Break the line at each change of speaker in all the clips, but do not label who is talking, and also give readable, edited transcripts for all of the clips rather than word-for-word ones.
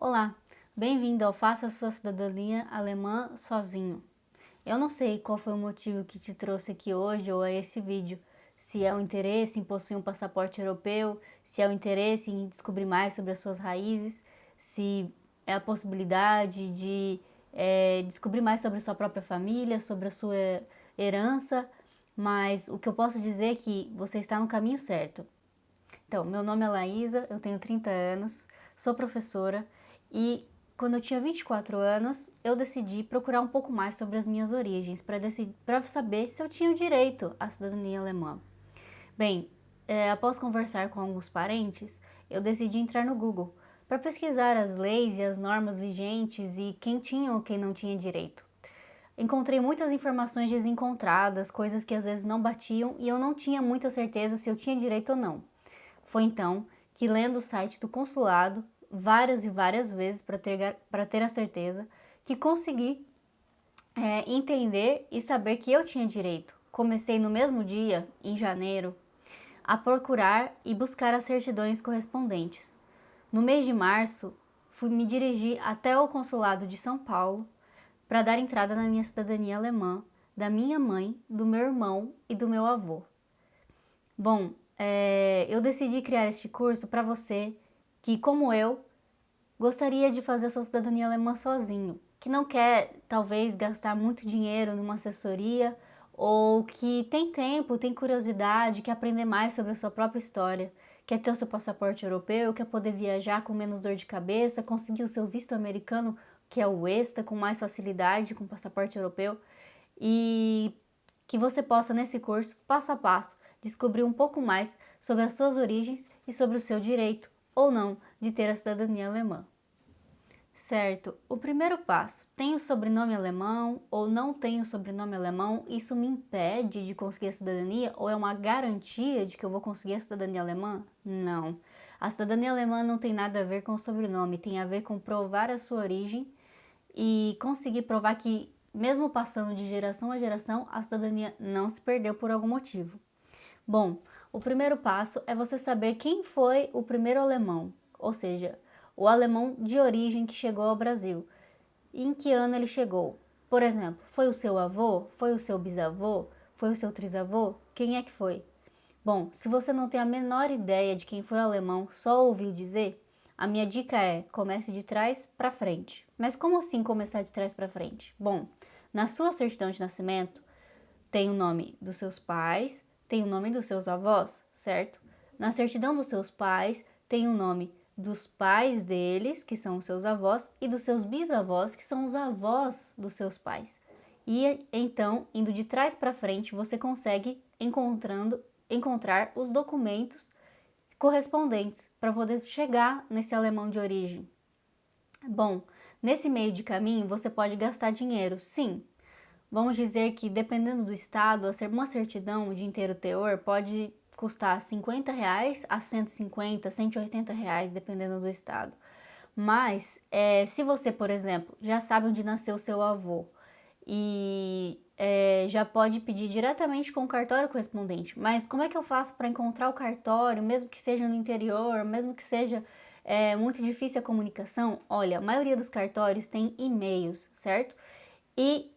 Olá, bem-vindo ao Faça Sua Cidadania Alemã Sozinho. Eu não sei qual foi o motivo que te trouxe aqui hoje ou a este vídeo, se é o interesse em possuir um passaporte europeu, se é o interesse em descobrir mais sobre as suas raízes, se é a possibilidade de descobrir mais sobre a sua própria família, sobre a sua herança, mas o que eu posso dizer é que você está no caminho certo. Então, meu nome é Laísa, eu tenho 30 anos, sou professora e quando eu tinha 24 anos, eu decidi procurar um pouco mais sobre as minhas origens para saber se eu tinha o direito à cidadania alemã. Bem, após conversar com alguns parentes, eu decidi entrar no Google para pesquisar as leis e as normas vigentes e quem tinha ou quem não tinha direito. Encontrei muitas informações desencontradas, coisas que às vezes não batiam e eu não tinha muita certeza se eu tinha direito ou não. Foi então que, lendo o site do consulado várias e várias vezes para ter a certeza, que consegui entender e saber que eu tinha direito. Comecei no mesmo dia, em janeiro, a procurar e buscar as certidões correspondentes. No mês de março, fui me dirigir até o consulado de São Paulo para dar entrada na minha cidadania alemã, da minha mãe, do meu irmão e do meu avô. Bom, eu decidi criar este curso para você que, como eu, gostaria de fazer sua cidadania alemã sozinho, que não quer, talvez, gastar muito dinheiro numa assessoria ou que tem tempo, tem curiosidade, quer aprender mais sobre a sua própria história, quer ter o seu passaporte europeu, quer poder viajar com menos dor de cabeça, conseguir o seu visto americano, que é o ESTA, com mais facilidade, com o passaporte europeu, e que você possa, nesse curso, passo a passo, descobrir um pouco mais sobre as suas origens e sobre o seu direito, ou não, de ter a cidadania alemã. Certo, o primeiro passo, tenho sobrenome alemão ou não tenho sobrenome alemão, isso me impede de conseguir a cidadania ou é uma garantia de que eu vou conseguir a cidadania alemã? Não. A cidadania alemã não tem nada a ver com o sobrenome, tem a ver com provar a sua origem e conseguir provar que, mesmo passando de geração a geração, a cidadania não se perdeu por algum motivo. Bom, o primeiro passo é você saber quem foi o primeiro alemão, ou seja, o alemão de origem que chegou ao Brasil. E em que ano ele chegou? Por exemplo, foi o seu avô? Foi o seu bisavô? Foi o seu trisavô? Quem é que foi? Bom, se você não tem a menor ideia de quem foi o alemão, só ouviu dizer, a minha dica é comece de trás para frente. Mas como assim começar de trás para frente? Bom, na sua certidão de nascimento tem o nome dos seus pais, tem o nome dos seus avós, certo? Na certidão dos seus pais tem o nome dos pais deles, que são os seus avós, e dos seus bisavós, que são os avós dos seus pais. E então, indo de trás para frente, você consegue encontrar os documentos correspondentes para poder chegar nesse alemão de origem. Bom, nesse meio de caminho você pode gastar dinheiro, sim. Vamos dizer que, dependendo do estado, uma certidão de inteiro teor pode custar R$ 50 a 150, R$ 180, dependendo do estado. Mas, se você, por exemplo, já sabe onde nasceu o seu avô e já pode pedir diretamente com o cartório correspondente. Mas como é que eu faço para encontrar o cartório, mesmo que seja no interior, mesmo que seja muito difícil a comunicação? Olha, a maioria dos cartórios tem e-mails, certo? E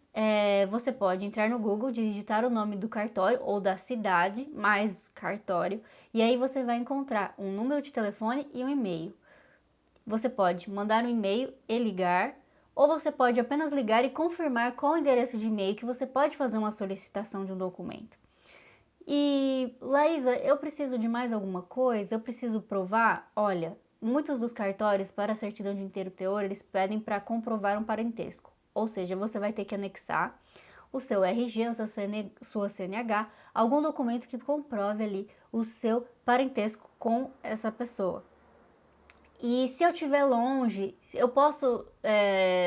você pode entrar no Google, digitar o nome do cartório ou da cidade, mais cartório, e aí você vai encontrar um número de telefone e um e-mail. Você pode mandar um e-mail e ligar, ou você pode apenas ligar e confirmar qual o endereço de e-mail que você pode fazer uma solicitação de um documento. E, Laísa, eu preciso de mais alguma coisa? Eu preciso provar? Olha, muitos dos cartórios para a certidão de inteiro teor, eles pedem para comprovar um parentesco. Ou seja, você vai ter que anexar o seu RG, sua CNH, algum documento que comprove ali o seu parentesco com essa pessoa. E se eu estiver longe, eu posso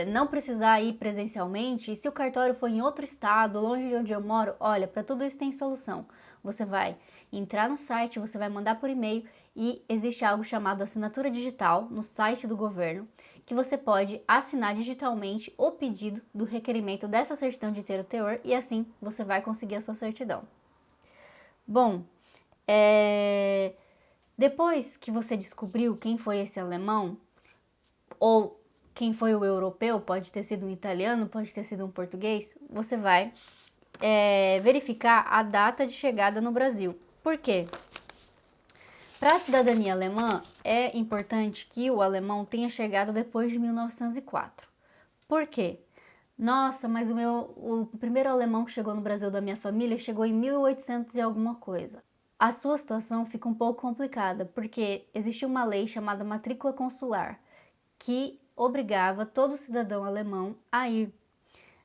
não precisar ir presencialmente. E se o cartório for em outro estado, longe de onde eu moro, olha, para tudo isso tem solução. Você vai entrar no site, você vai mandar por e-mail e existe algo chamado assinatura digital no site do governo, que você pode assinar digitalmente o pedido do requerimento dessa certidão de inteiro teor e assim você vai conseguir a sua certidão. Bom, depois que você descobriu quem foi esse alemão, ou quem foi o europeu, pode ter sido um italiano, pode ter sido um português, você vai verificar a data de chegada no Brasil. Por quê? Para a cidadania alemã, é importante que o alemão tenha chegado depois de 1904. Por quê? Nossa, mas o primeiro alemão que chegou no Brasil da minha família chegou em 1800 e alguma coisa. A sua situação fica um pouco complicada, porque existe uma lei chamada matrícula consular, que obrigava todo cidadão alemão a ir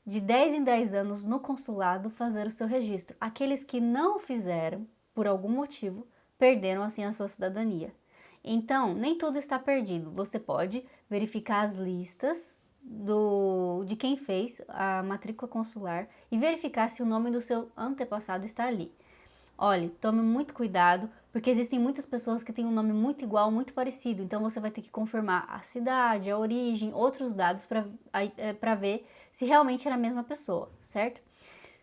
de 10 em 10 anos no consulado fazer o seu registro. Aqueles que não o fizeram, por algum motivo, perderam assim a sua cidadania. Então, nem tudo está perdido. Você pode verificar as listas de quem fez a matrícula consular e verificar se o nome do seu antepassado está ali. Olhe, tome muito cuidado, porque existem muitas pessoas que têm um nome muito igual, muito parecido, então você vai ter que confirmar a cidade, a origem, outros dados para ver se realmente era a mesma pessoa, certo?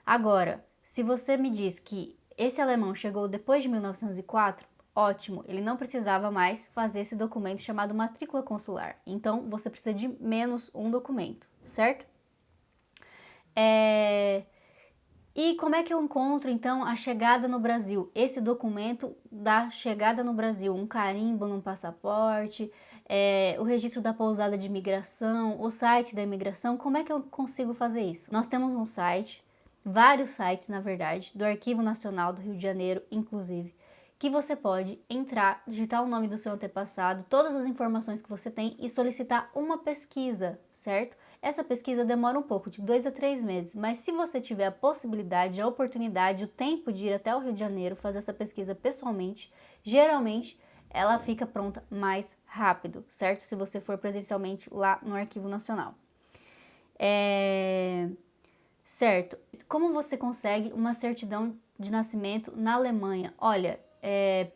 Agora, se você me diz que esse alemão chegou depois de 1904, ótimo, ele não precisava mais fazer esse documento chamado matrícula consular, então você precisa de menos um documento, certo? E como é que eu encontro, então, a chegada no Brasil? Esse documento da chegada no Brasil, um carimbo num passaporte, o registro da pousada de imigração, o site da imigração, como é que eu consigo fazer isso? Nós temos um site, vários sites, na verdade, do Arquivo Nacional do Rio de Janeiro, inclusive, que você pode entrar, digitar o nome do seu antepassado, todas as informações que você tem e solicitar uma pesquisa, certo? Essa pesquisa demora um pouco, de 2 a 3 meses, mas se você tiver a possibilidade, a oportunidade, o tempo de ir até o Rio de Janeiro fazer essa pesquisa pessoalmente, geralmente ela fica pronta mais rápido, certo? Se você for presencialmente lá no Arquivo Nacional. Certo. Como você consegue uma certidão de nascimento na Alemanha? Olha,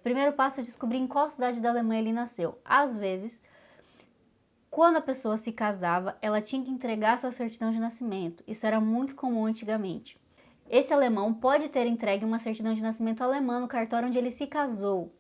primeiro passo é descobrir em qual cidade da Alemanha ele nasceu. Às vezes, quando a pessoa se casava, ela tinha que entregar sua certidão de nascimento. Isso era muito comum antigamente. Esse alemão pode ter entregue uma certidão de nascimento alemã no cartório onde ele se casou.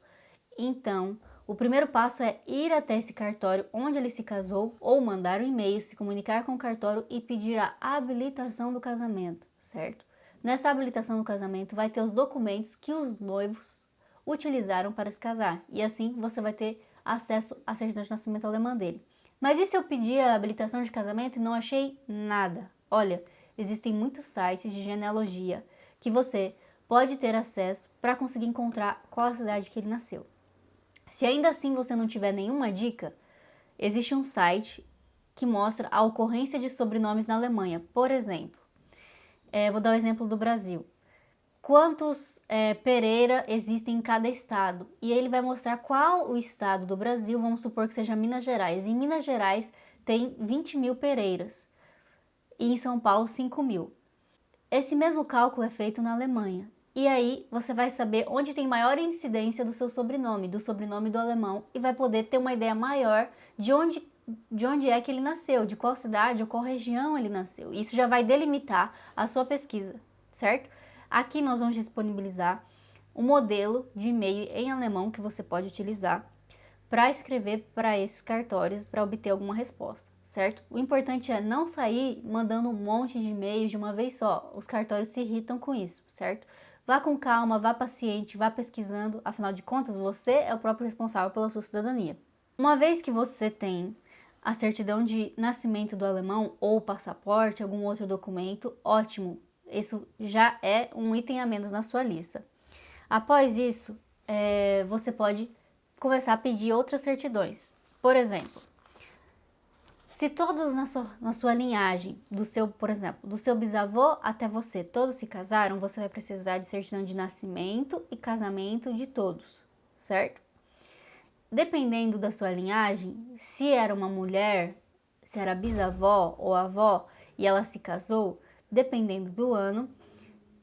Então, o primeiro passo é ir até esse cartório onde ele se casou ou mandar um e-mail, se comunicar com o cartório e pedir a habilitação do casamento, certo? Nessa habilitação do casamento vai ter os documentos que os noivos utilizaram para se casar e assim você vai ter acesso à certidão de nascimento alemã dele. Mas e se eu pedir a habilitação de casamento e não achei nada? Olha, existem muitos sites de genealogia que você pode ter acesso para conseguir encontrar qual a cidade que ele nasceu. Se ainda assim você não tiver nenhuma dica, existe um site que mostra a ocorrência de sobrenomes na Alemanha. Por exemplo, vou dar o exemplo do Brasil. Quantos Pereira existem em cada estado? E ele vai mostrar qual o estado do Brasil, vamos supor que seja Minas Gerais. Em Minas Gerais tem 20 mil Pereiras e em São Paulo 5 mil. Esse mesmo cálculo é feito na Alemanha. E aí você vai saber onde tem maior incidência do seu sobrenome, do sobrenome do alemão, e vai poder ter uma ideia maior de onde é que ele nasceu, de qual cidade ou qual região ele nasceu. Isso já vai delimitar a sua pesquisa, certo? Aqui nós vamos disponibilizar um modelo de e-mail em alemão que você pode utilizar para escrever para esses cartórios para obter alguma resposta, certo? O importante é não sair mandando um monte de e-mails de uma vez só. Os cartórios se irritam com isso, certo? Vá com calma, vá paciente, vá pesquisando, afinal de contas, você é o próprio responsável pela sua cidadania. Uma vez que você tem a certidão de nascimento do alemão ou o passaporte, algum outro documento, ótimo, isso já é um item a menos na sua lista. Após isso, você pode começar a pedir outras certidões. Por exemplo, se todos na sua linhagem, por exemplo, do seu bisavô até você, todos se casaram, você vai precisar de certidão de nascimento e casamento de todos, certo? Dependendo da sua linhagem, se era uma mulher, se era bisavó ou avó e ela se casou, dependendo do ano,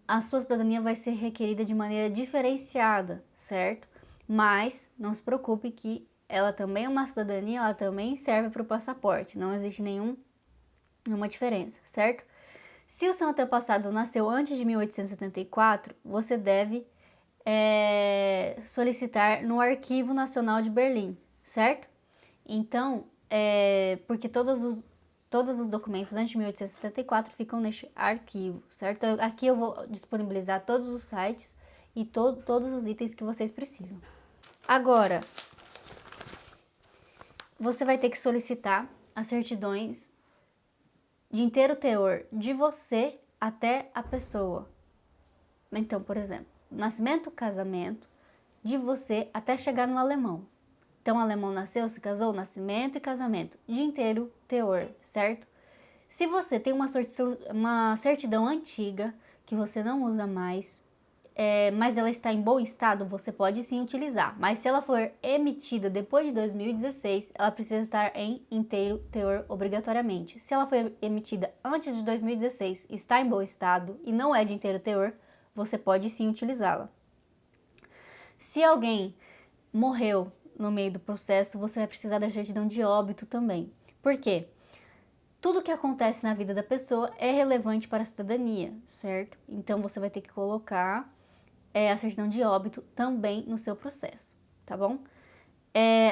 a sua cidadania vai ser requerida de maneira diferenciada, certo? Mas não se preocupe que ela também é uma cidadania, ela também serve para o passaporte, não existe nenhuma diferença, certo? Se o seu antepassado nasceu antes de 1874, você deve solicitar no Arquivo Nacional de Berlim, certo? Então, porque todos os documentos antes de 1874 ficam neste arquivo, certo? Aqui eu vou disponibilizar todos os sites e todos os itens que vocês precisam. Agora, você vai ter que solicitar as certidões de inteiro teor de você até a pessoa. Então, por exemplo, nascimento, casamento, de você até chegar no alemão. Então, o alemão nasceu, se casou, nascimento e casamento, de inteiro teor, certo? Se você tem uma certidão antiga, que você não usa mais, mas ela está em bom estado, você pode sim utilizar. Mas se ela for emitida depois de 2016, ela precisa estar em inteiro teor obrigatoriamente. Se ela foi emitida antes de 2016, está em bom estado e não é de inteiro teor, você pode sim utilizá-la. Se alguém morreu no meio do processo, você vai precisar da certidão de óbito também. Por quê? Tudo que acontece na vida da pessoa é relevante para a cidadania, certo? Então, você vai ter que colocar a certidão de óbito também no seu processo, tá bom?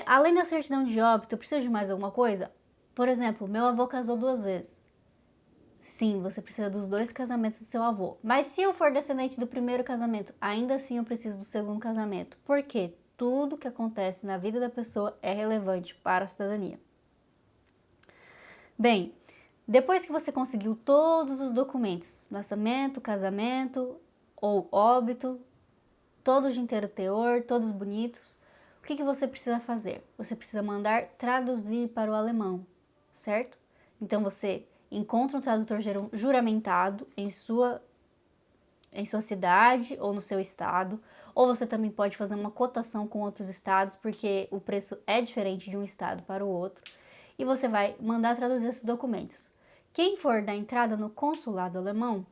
Além da certidão de óbito, eu preciso de mais alguma coisa? Por exemplo, meu avô casou 2 vezes. Sim, você precisa dos 2 casamentos do seu avô. Mas se eu for descendente do primeiro casamento, ainda assim eu preciso do segundo casamento. Por quê? Tudo que acontece na vida da pessoa é relevante para a cidadania. Bem, depois que você conseguiu todos os documentos, nascimento, casamento ou óbito, todos de inteiro teor, todos bonitos, o que você precisa fazer? Você precisa mandar traduzir para o alemão, certo? Então você encontra um tradutor juramentado em sua cidade ou no seu estado, ou você também pode fazer uma cotação com outros estados, porque o preço é diferente de um estado para o outro, e você vai mandar traduzir esses documentos. Quem for dar entrada no consulado alemão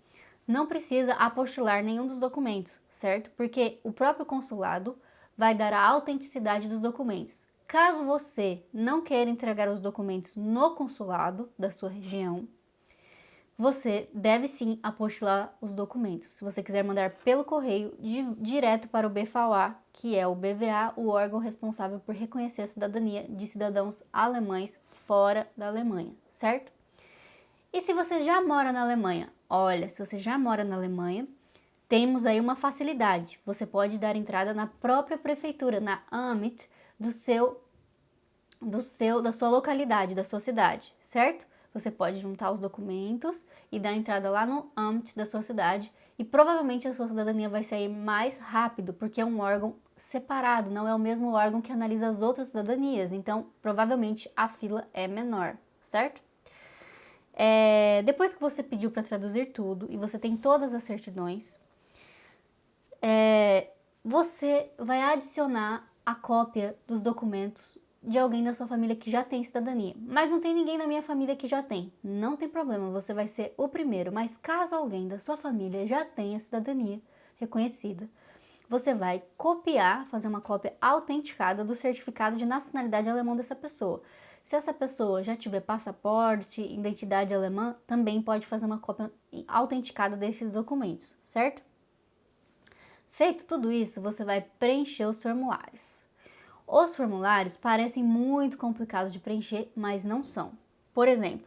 não precisa apostilar nenhum dos documentos, certo? Porque o próprio consulado vai dar a autenticidade dos documentos. Caso você não queira entregar os documentos no consulado da sua região, você deve sim apostilar os documentos. Se você quiser mandar pelo correio, direto para o BVA, que é o BVA, o órgão responsável por reconhecer a cidadania de cidadãos alemães fora da Alemanha, certo? E se você já mora na Alemanha? Olha, se você já mora na Alemanha, temos aí uma facilidade. Você pode dar entrada na própria prefeitura, na Amt, da sua localidade, da sua cidade, certo? Você pode juntar os documentos e dar entrada lá no Amt da sua cidade e provavelmente a sua cidadania vai sair mais rápido, porque é um órgão separado, não é o mesmo órgão que analisa as outras cidadanias, então provavelmente a fila é menor, certo? Depois que você pediu para traduzir tudo e você tem todas as certidões, você vai adicionar a cópia dos documentos de alguém da sua família que já tem cidadania. Mas não tem ninguém na minha família que já tem. Não tem problema, você vai ser o primeiro. Mas caso alguém da sua família já tenha cidadania reconhecida, você vai copiar, fazer uma cópia autenticada do certificado de nacionalidade alemã dessa pessoa. Se essa pessoa já tiver passaporte, identidade alemã, também pode fazer uma cópia autenticada desses documentos, certo? Feito tudo isso, você vai preencher os formulários. Os formulários parecem muito complicados de preencher, mas não são. Por exemplo,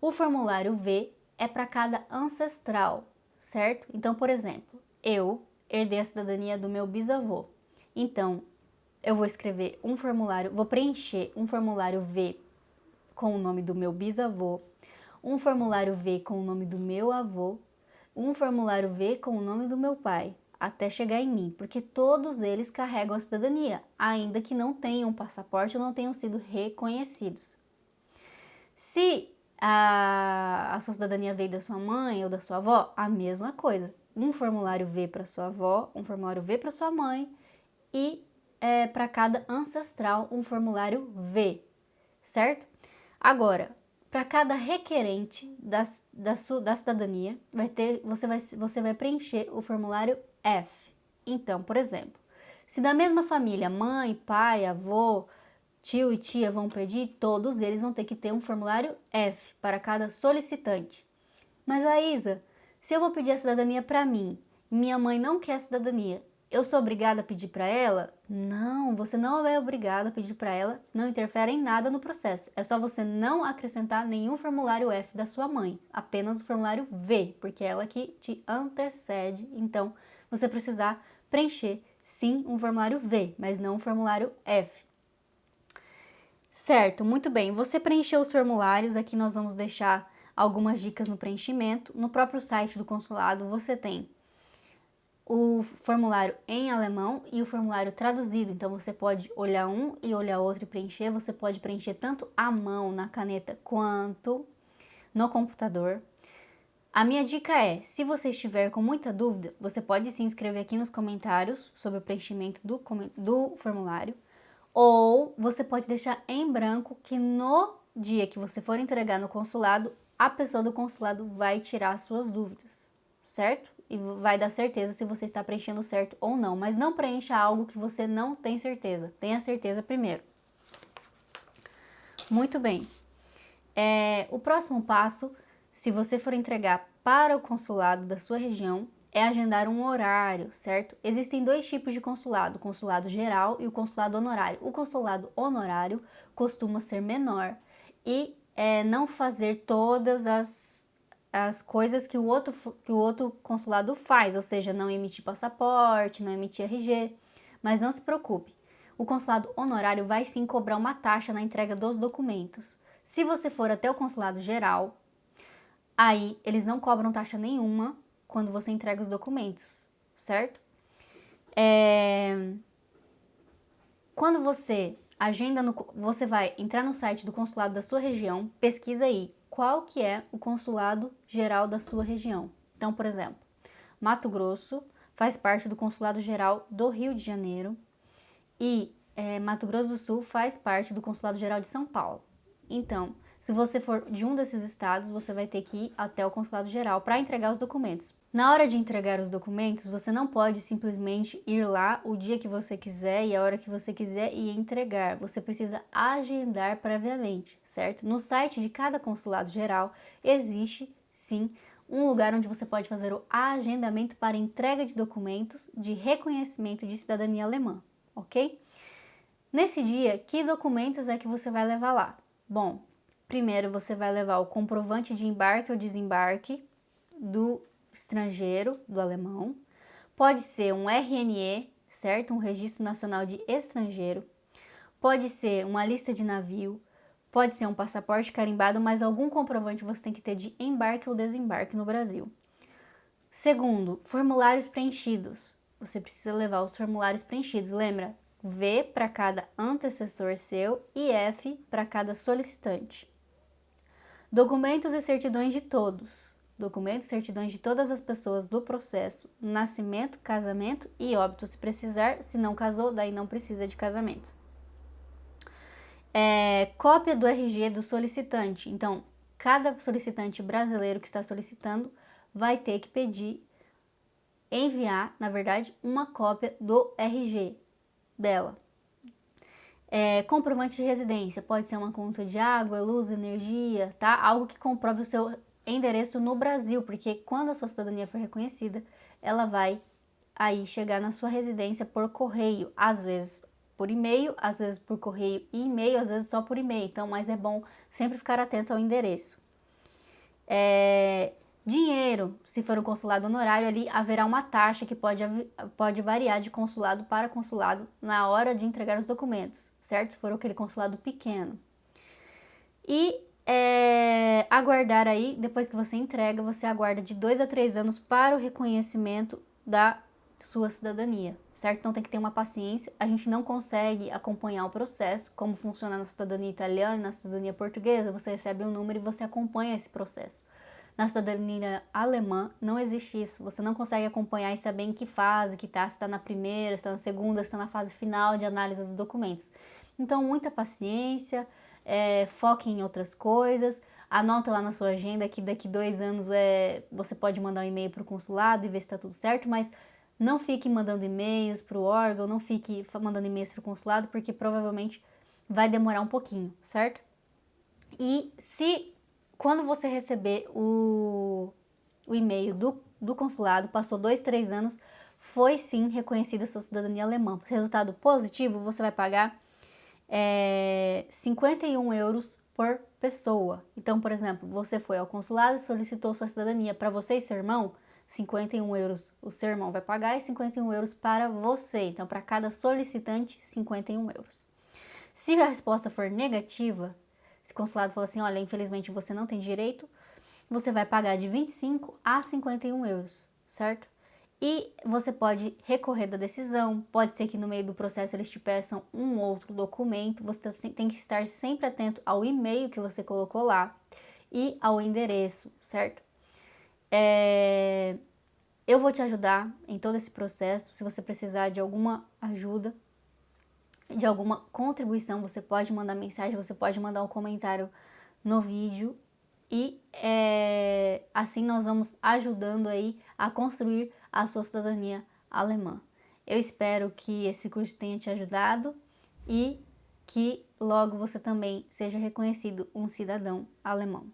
o formulário V é para cada ancestral, certo? Então, por exemplo, eu herdei a cidadania do meu bisavô. Então, eu vou escrever um formulário, vou preencher um formulário V com o nome do meu bisavô, um formulário V com o nome do meu avô, um formulário V com o nome do meu pai, até chegar em mim, porque todos eles carregam a cidadania, ainda que não tenham um passaporte ou não tenham sido reconhecidos. Se a sua cidadania veio da sua mãe ou da sua avó, a mesma coisa. Um formulário V para sua avó, um formulário V para sua mãe e para cada ancestral um formulário V, certo? Agora, para cada requerente da cidadania, você vai preencher o formulário F. Então, por exemplo, se da mesma família, mãe, pai, avô, tio e tia vão pedir, todos eles vão ter que ter um formulário F para cada solicitante. Mas, Isa, se eu vou pedir a cidadania para mim, minha mãe não quer cidadania, Eu sou obrigada a pedir para ela? Não, você não é obrigado a pedir para ela, não interfere em nada no processo. É só você não acrescentar nenhum formulário F da sua mãe, apenas o formulário V, porque é ela que te antecede, então você precisar preencher sim um formulário V, mas não um formulário F. Certo, muito bem. Você preencheu os formulários, aqui nós vamos deixar algumas dicas no preenchimento. No próprio site do consulado você tem o formulário em alemão e o formulário traduzido, então você pode olhar um e olhar outro e preencher, você pode preencher tanto à mão, na caneta, quanto no computador. A minha dica é, se você estiver com muita dúvida, você pode se inscrever aqui nos comentários sobre o preenchimento do formulário, ou você pode deixar em branco que no dia que você for entregar no consulado, a pessoa do consulado vai tirar suas dúvidas, certo? E vai dar certeza se você está preenchendo certo ou não, mas não preencha algo que você não tem certeza, tenha certeza primeiro. Muito bem. O próximo passo, se você for entregar para o consulado da sua região, é agendar um horário, certo? Existem dois tipos de consulado, o consulado geral e o consulado honorário. O consulado honorário costuma ser menor e não fazer todas as coisas que o outro consulado faz, ou seja, não emitir passaporte, não emitir RG, mas não se preocupe, o consulado honorário vai sim cobrar uma taxa na entrega dos documentos. Se você for até o consulado geral, aí eles não cobram taxa nenhuma quando você entrega os documentos, certo? Quando você você vai entrar no site do consulado da sua região, pesquisa aí qual que é o consulado geral da sua região. Então, por exemplo, Mato Grosso faz parte do consulado geral do Rio de Janeiro e Mato Grosso do Sul faz parte do consulado geral de São Paulo. Então, se você for de um desses estados, você vai ter que ir até o consulado geral para entregar os documentos. Na hora de entregar os documentos, você não pode simplesmente ir lá o dia que você quiser e a hora que você quiser e entregar. Você precisa agendar previamente, certo? No site de cada consulado geral existe, sim, um lugar onde você pode fazer o agendamento para entrega de documentos de reconhecimento de cidadania alemã, ok? Nesse dia, que documentos é que você vai levar lá? Bom, primeiro você vai levar o comprovante de embarque ou desembarque do estrangeiro, do alemão. Pode ser um RNE, certo? Um Registro Nacional de Estrangeiro. Pode ser uma lista de navio. Pode ser um passaporte carimbado, mas algum comprovante você tem que ter de embarque ou desembarque no Brasil. Segundo, formulários preenchidos. Você precisa levar os formulários preenchidos, lembra? V para cada antecessor seu e F para cada solicitante. Documentos e certidões de todos. Documentos e certidões de todas as pessoas do processo, nascimento, casamento e óbito se precisar, se não casou, daí não precisa de casamento. Cópia do RG do solicitante. Então, cada solicitante brasileiro que está solicitando vai ter que enviar, na verdade, uma cópia do RG dela. Comprovante de residência, pode ser uma conta de água, luz, energia, tá? Algo que comprove o seu endereço no Brasil, porque quando a sua cidadania for reconhecida, ela vai aí chegar na sua residência por correio, às vezes por e-mail, às vezes por correio e e-mail, às vezes só por e-mail, então, mas é bom sempre ficar atento ao endereço. Dinheiro, se for um consulado honorário, ali haverá uma taxa que pode variar de consulado para consulado na hora de entregar os documentos, certo? Se for aquele consulado pequeno. E aguardar aí, depois que você entrega, você aguarda de 2 a 3 anos para o reconhecimento da sua cidadania, certo? Então tem que ter uma paciência, a gente não consegue acompanhar o processo, como funciona na cidadania italiana e na cidadania portuguesa, você recebe um número e você acompanha esse processo. Na cidadania alemã não existe isso, você não consegue acompanhar e saber em que fase que está, se está na primeira, se está na segunda, se está na fase final de análise dos documentos. Então muita paciência, foque em outras coisas, anota lá na sua agenda que daqui 2 anos você pode mandar um e-mail para o consulado e ver se está tudo certo, mas não fique mandando e-mails para o órgão, não fique mandando e-mails para o consulado, porque provavelmente vai demorar um pouquinho, certo? E quando você receber o e-mail do consulado, passou 2, 3 anos, foi sim reconhecida a sua cidadania alemã. Resultado positivo, você vai pagar 51 euros por pessoa. Então, por exemplo, você foi ao consulado e solicitou sua cidadania. Para você e seu irmão, 51 euros o seu irmão vai pagar e 51 euros para você. Então, para cada solicitante, 51 euros. Se a resposta for negativa, se o consulado falar assim, olha, infelizmente você não tem direito, você vai pagar de 25 a 51 euros, certo? E você pode recorrer da decisão, pode ser que no meio do processo eles te peçam um outro documento, você tem que estar sempre atento ao e-mail que você colocou lá e ao endereço, certo? Eu vou te ajudar em todo esse processo, se você precisar de alguma ajuda, de alguma contribuição, você pode mandar mensagem, você pode mandar um comentário no vídeo e assim nós vamos ajudando aí a construir a sua cidadania alemã. Eu espero que esse curso tenha te ajudado e que logo você também seja reconhecido um cidadão alemão.